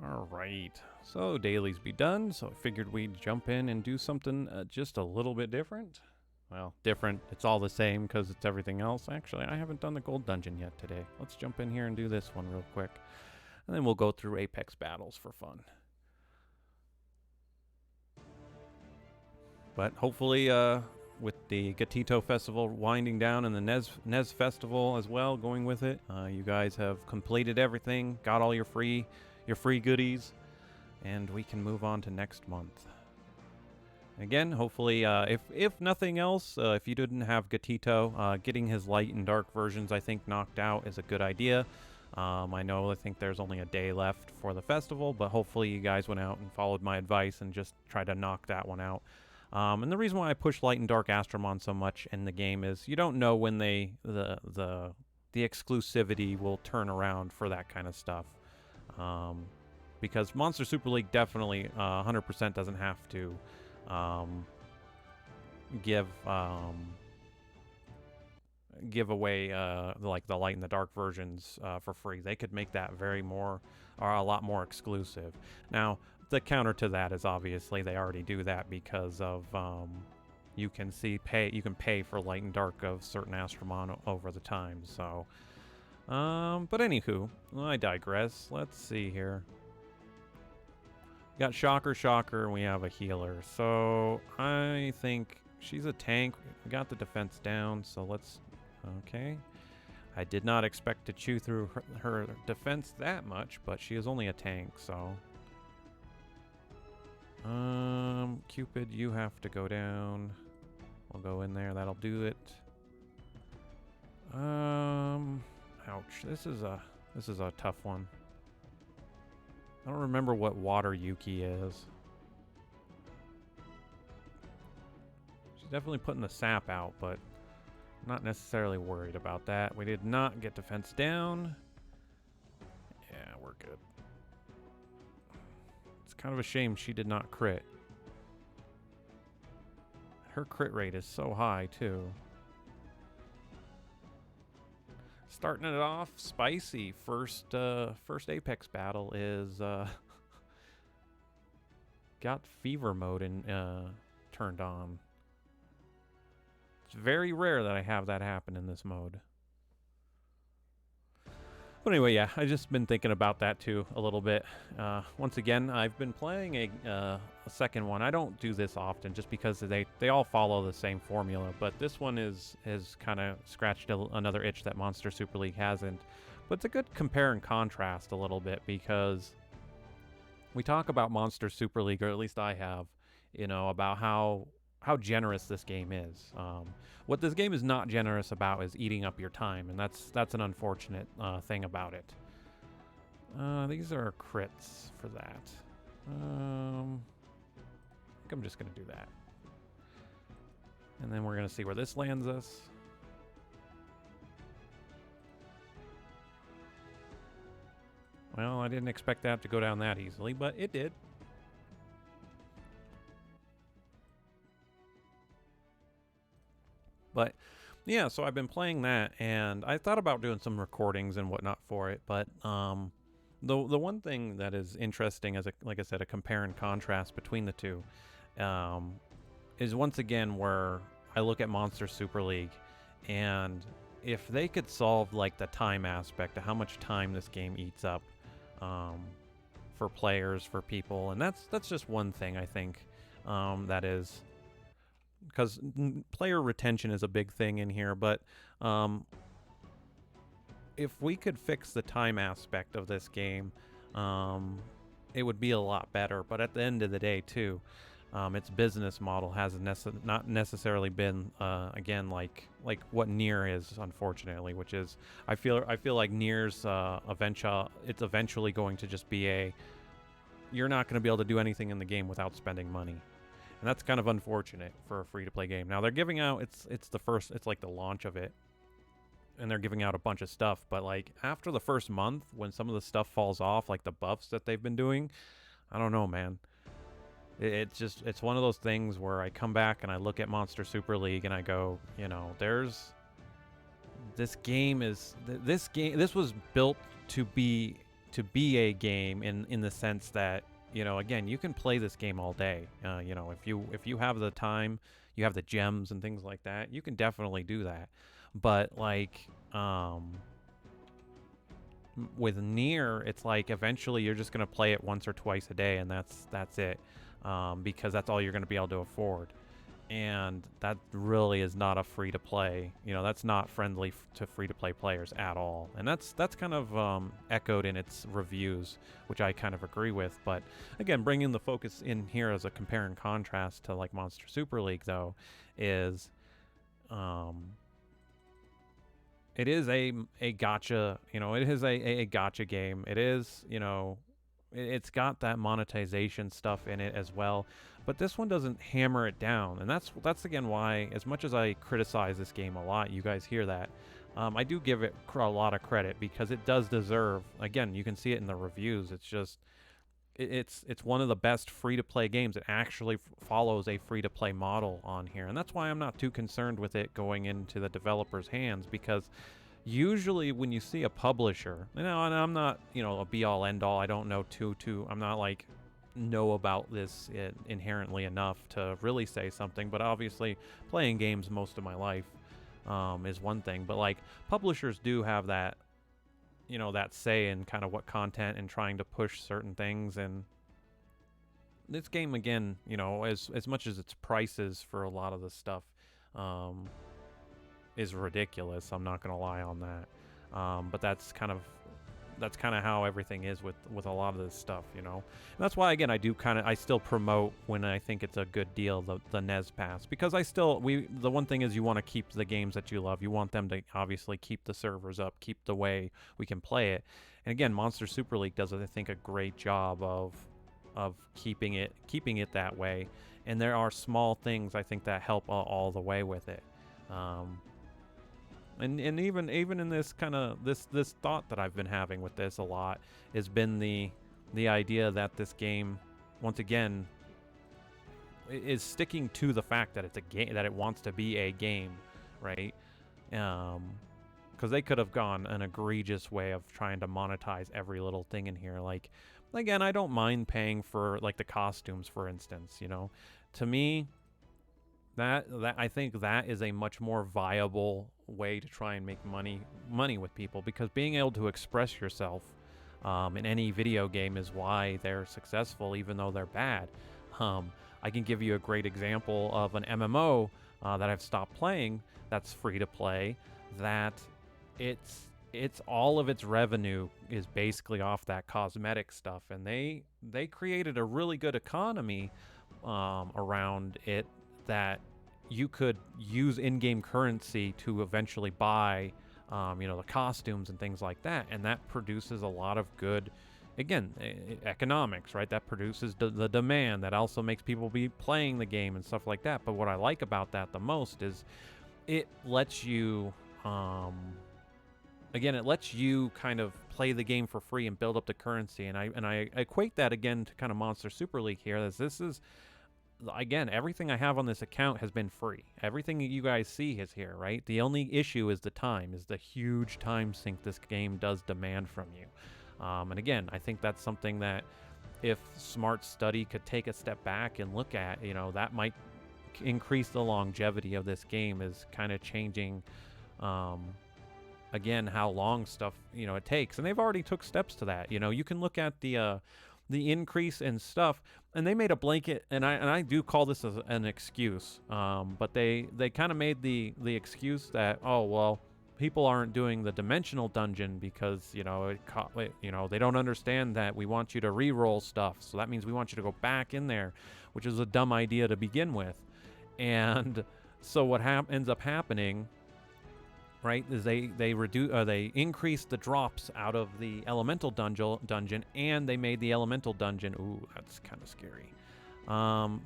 Alright, so dailies be done, so I figured we'd jump in and do something just a little bit different. Well, different, it's all the same because it's everything else. Actually, I haven't done the gold dungeon yet today. Let's jump in here and do this one real quick. And then we'll go through Apex battles for fun. But hopefully, with the Gatito Festival winding down and the Nez Festival as well going with it, you guys have completed everything, got all your free goodies, and we can move on to next month. Again, hopefully, if nothing else, if you didn't have Gatito, getting his light and dark versions, I think, knocked out is a good idea. I think there's only a day left for the festival, but hopefully you guys went out and followed my advice and just tried to knock that one out. And the reason why I push Light and Dark Astromon so much in the game is you don't know when the exclusivity will turn around for that kind of stuff. Because Monster Super League definitely 100% doesn't have to give away like the Light and the Dark versions for free. They could make that a lot more exclusive. Now, the counter to that is obviously they already do that because of you can pay for Light and Dark of certain Astromon over the time. So, but anywho, I digress. Let's see here. We got Shocker, and we have a healer. So I think she's a tank. We got the defense down, so let's. Okay. I did not expect to chew through her defense that much, but she is only a tank, so. Cupid, you have to go down. We'll go in there. That'll do it. Ouch. This is a tough one. I don't remember what Water Yuki is. She's definitely putting the sap out, but I'm not necessarily worried about that. We did not get defense down. Yeah, we're good. It's kind of a shame she did not crit. Her crit rate is so high, too. Starting it off spicy. First Apex battle is got fever mode turned on. It's very rare that I have that happen in this mode. But anyway, yeah, I've just been thinking about that too a little bit. Once again, I've been playing a second one. I don't do this often just because they all follow the same formula, but this one has kind of scratched another itch that Monster Super League hasn't. But it's a good compare and contrast a little bit because we talk about Monster Super League, or at least I have, about how generous this game is. What this game is not generous about is eating up your time, and that's an unfortunate thing about it. These are crits for that. I think I'm just going to do that. And then we're going to see where this lands us. Well, I didn't expect that to go down that easily, but it did. But yeah, so I've been playing that, and I thought about doing some recordings and whatnot for it. But the one thing that is interesting, like I said, a compare and contrast between the two, is once again where I look at Monster Super League, and if they could solve like the time aspect of how much time this game eats up for players, for people, and that's just one thing I think that is. Because player retention is a big thing in here, but if we could fix the time aspect of this game, it would be a lot better. But at the end of the day, too, its business model has not necessarily been again like what Nier is, unfortunately, which is I feel like Nier's it's eventually going to just be you're not going to be able to do anything in the game without spending money. And that's kind of unfortunate for a free-to-play game. Now they're giving out it's like the launch of it, and they're giving out a bunch of stuff. But like after the first month, when some of the stuff falls off, like the buffs that they've been doing, I don't know, man. It's one of those things where I come back and I look at Monster Super League and I go, this was built to be to be a game in the sense that, again, you can play this game all day. If you have the time, you have the gems and things like that, you can definitely do that. But like, with Nier, it's like eventually you're just gonna play it once or twice a day, and that's it, because that's all you're gonna be able to afford. And that really is not a free to play. That's not friendly to free to play players at all. And that's kind of echoed in its reviews, which I kind of agree with. But again, bringing the focus in here as a compare and contrast to like Monster Super League, though, is it is a gotcha. It is a gotcha game. It is, it's got that monetization stuff in it as well, but this one doesn't hammer it down. And that's again why, as much as I criticize this game a lot, you guys hear that, I do give it a lot of credit, because it does deserve, again, you can see it in the reviews, it's just it's one of the best free-to-play games. It actually follows a free-to-play model on here, and that's why I'm not too concerned with it going into the developer's hands, because usually when you see a publisher, and I'm not, a be-all end-all, I don't know I'm not like know about this inherently enough to really say something, but obviously playing games most of my life is one thing, but like publishers do have that, that say in kind of what content and trying to push certain things. And this game, again, as much as its prices for a lot of the stuff is ridiculous, I'm not gonna lie on that, but that's kind of how everything is with a lot of this stuff, and that's why, again, I still promote, when I think it's a good deal, the NES Pass, because the one thing is, you want to keep the games that you love. You want them to obviously keep the servers up, keep the way we can play it. And again, Monster Super League does, I think, a great job of keeping it that way. And there are small things, I think, that help all the way with it. And even in this kind of this thought that I've been having with this a lot has been the idea that this game, once again, is sticking to the fact that it's a game, that it wants to be a game, right? Because they could have gone an egregious way of trying to monetize every little thing in here. Like, again, I don't mind paying for like the costumes, for instance. To me, that I think that is a much more viable way to try and make money with people, because being able to express yourself in any video game is why they're successful, even though they're bad. I can give you a great example of an MMO that I've stopped playing, that's free to play, that it's all of its revenue is basically off that cosmetic stuff, and they created a really good economy around it, that you could use in-game currency to eventually buy, the costumes and things like that, and that produces a lot of good, again, economics, right? That produces the demand, that also makes people be playing the game and stuff like that. But what I like about that the most is it lets you, again, it lets you kind of play the game for free and build up the currency, and I equate that again to kind of Monster Super League here, as this is, again, everything I have on this account has been free. Everything you guys see is here, right? The only issue is the huge time sink this game does demand from you. And again, I think that's something that if Smart Study could take a step back and look at, that might increase the longevity of this game, is kind of changing, again, how long stuff, it takes. And they've already took steps to that. You can look at the increase in stuff, and they made a blanket, and I do call this an excuse, but they kind of made the excuse that, oh, well, people aren't doing the dimensional dungeon because they don't understand that we want you to re-roll stuff, so that means we want you to go back in there, which is a dumb idea to begin with. And so what ends up happening, right, is they increase the drops out of the elemental dungeon, and they made the elemental dungeon, ooh, that's kind of scary.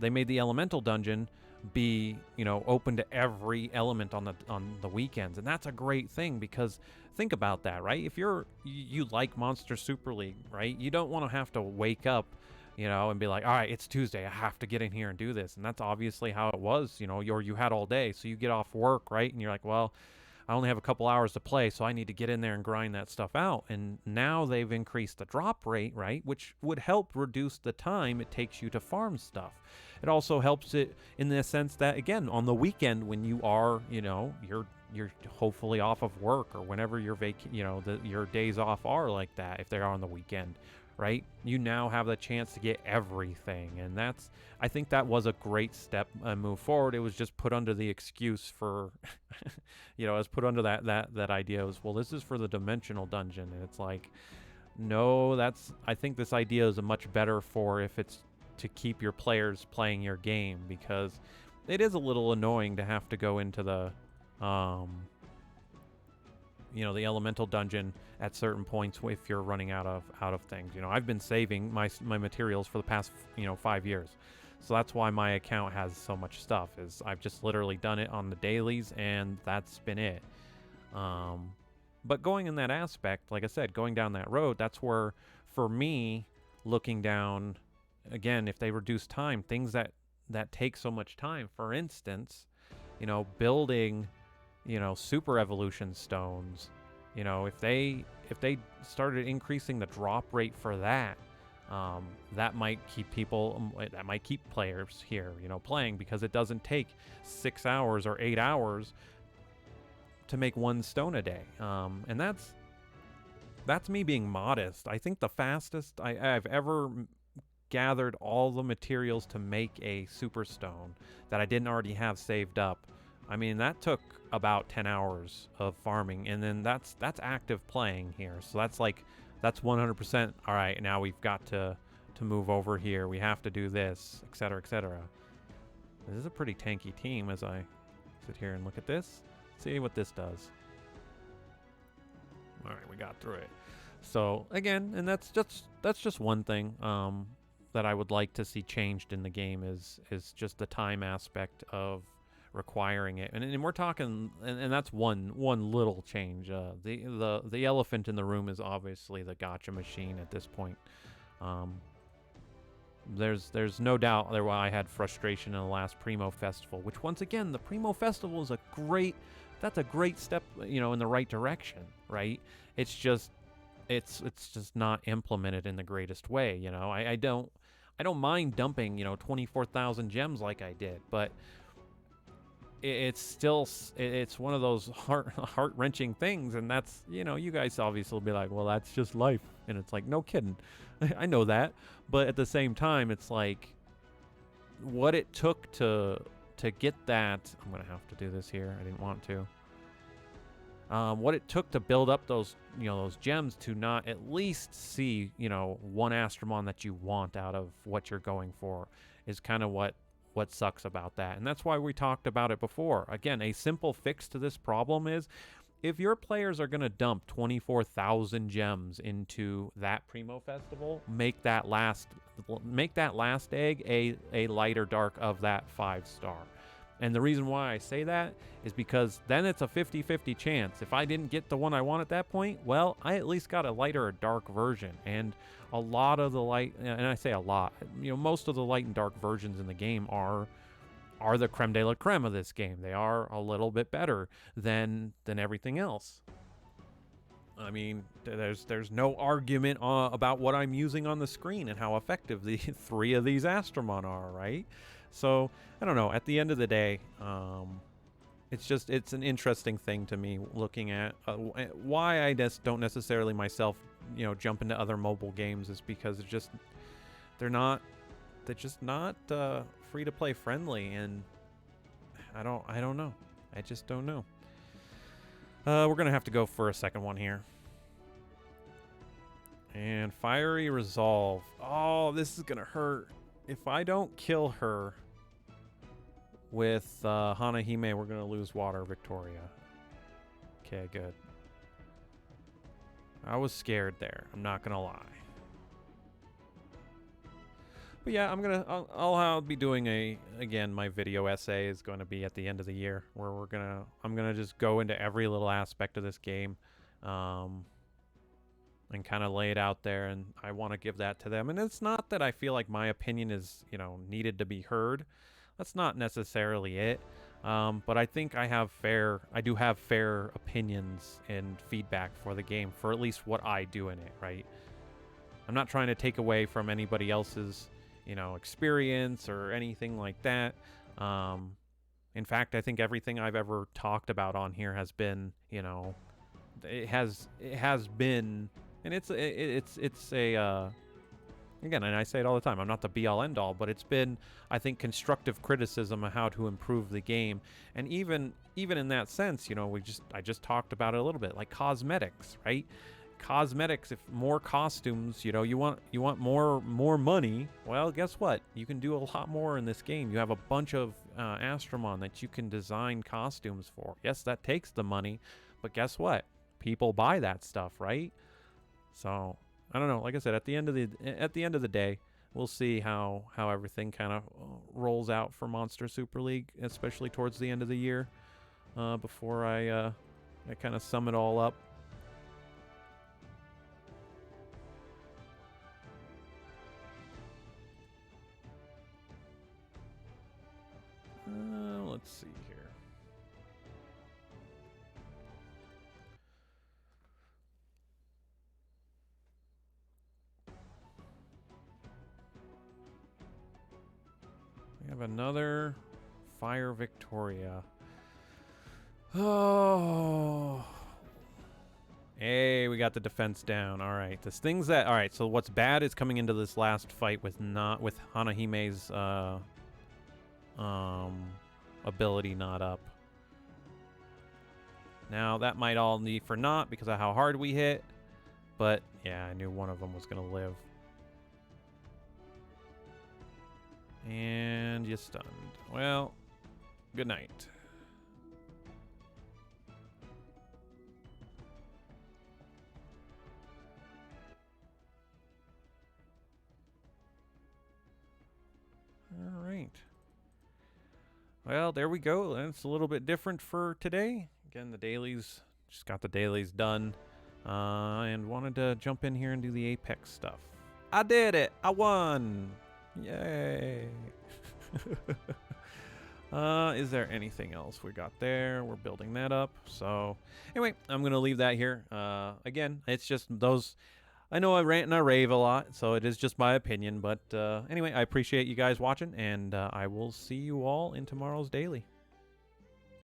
They made the elemental dungeon be, open to every element on the weekends, and that's a great thing, because think about that, right? If you like Monster Super League, right, you don't want to have to wake up, and be like, all right, it's Tuesday, I have to get in here and do this. And that's obviously how it was, or you had all day, so you get off work, right, and you're like, well, I only have a couple hours to play, so I need to get in there and grind that stuff out. And now they've increased the drop rate, right? Which would help reduce the time it takes you to farm stuff. It also helps it in the sense that, again, on the weekend when you are, you're hopefully off of work, or whenever your your days off are like that, if they are on the weekend, right? You now have the chance to get everything, and I think that was a great step move forward. It was just put under the excuse for, it was put under that idea was, well, this is for the dimensional dungeon, and it's like, no, I think this idea is a much better for if it's to keep your players playing your game, because it is a little annoying to have to go into the the elemental dungeon at certain points if you're running out of things. I've been saving my materials for the past 5 years, so that's why my account has so much stuff. Is I've just literally done it on the dailies, and that's been it. But going in that aspect, like I said, going down that road, that's where, for me, looking down again, if they reduce time, things that take so much time, for instance, building super evolution stones, if they started increasing the drop rate for that, that might keep players here playing, because it doesn't take 6 hours or 8 hours to make one stone a day, and that's me being modest. I think the fastest I've ever gathered all the materials to make a super stone that I didn't already have saved up, I mean, that took about 10 hours of farming, and then that's active playing here. So that's 100%. All right, now we've got to move over here. We have to do this, etc., etc. This is a pretty tanky team as I sit here and look at this. See what this does. All right, we got through it. So again, and that's just one thing that I would like to see changed in the game is just the time aspect of requiring it, and we're talking, and that's one little change. The elephant in the room is obviously the gacha machine at this point. There's no doubt there why I had frustration in the last Primo Festival, which once again, the Primo Festival is a great step in the right direction, right? It's just not implemented in the greatest way. I don't mind dumping 24,000 gems like I did, but it's one of those heart-wrenching things, and that's, you guys obviously will be like, well, that's just life, and it's like, no kidding. I know that, but at the same time, it's like what it took to get that. I'm gonna have to do this here. I didn't want to. What it took to build up those gems to not at least see one Astromon that you want out of what you're going for is kind of what sucks about that. And that's why we talked about it before. Again, a simple fix to this problem is, if your players are going to dump 24,000 gems into that Primo Festival, make that last egg a lighter dark of that 5-star. And the reason why I say that is because then it's a 50-50 chance. If I didn't get the one I want at that point, well, I at least got a lighter or dark version. And a lot of the light, and I say a lot, most of the light and dark versions in the game are the creme de la creme of this game. They are a little bit better than everything else. I mean, there's no argument about what I'm using on the screen and how effective the 3 of these Astromon are, right? So, I don't know. At the end of the day, it's an interesting thing to me looking at why I just don't necessarily myself, jump into other mobile games, is because they're just not free to play friendly, and I don't know. I just don't know. We're gonna have to go for a second one here. And Fiery Resolve. Oh, this is gonna hurt. If I don't kill her with Hanahime, we're gonna lose Water Victoria. Okay, good. I was scared there. I'm not gonna lie. But yeah, I'll be doing my video essay is going to be at the end of the year, where I'm gonna just go into every little aspect of this game, and kind of lay it out there, and I want to give that to them. And it's not that I feel like my opinion is, needed to be heard. That's not necessarily it. But I think I do have fair opinions and feedback for the game, for at least what I do in it, right? I'm not trying to take away from anybody else's, experience or anything like that. In fact, I think everything I've ever talked about on here has been, it has been, and it's a again, and I say it all the time, I'm not the be all end all, but it's been, I think, constructive criticism of how to improve the game. And even in that sense, I just talked about it a little bit, like cosmetics, right? Cosmetics, if more costumes, you want more money, well, guess what? You can do a lot more in this game. You have a bunch of Astromon that you can design costumes for. Yes, that takes the money, but guess what? People buy that stuff, right? So I don't know. Like I said, at the end of the day, we'll see how everything kind of rolls out for Monster Super League, especially towards the end of the year. Before I kind of sum it all up. Let's see here. We have another Fire Victoria. Oh. Hey, we got the defense down. All right. All right, so what's bad is coming into this last fight with Hanahime's ability not up. Now, that might all need for naught because of how hard we hit. But, yeah, I knew one of them was going to live. And you stunned. Well, good night. All right. Well, there we go. It's a little bit different for today. Again, just got the dailies done. And wanted to jump in here and do the Apex stuff. I did it! I won! Yay! Is there anything else we got there? We're building that up. So, anyway, I'm going to leave that here. Again, it's just those... I know I rant and I rave a lot, so it is just my opinion. But anyway, I appreciate you guys watching, and I will see you all in tomorrow's daily.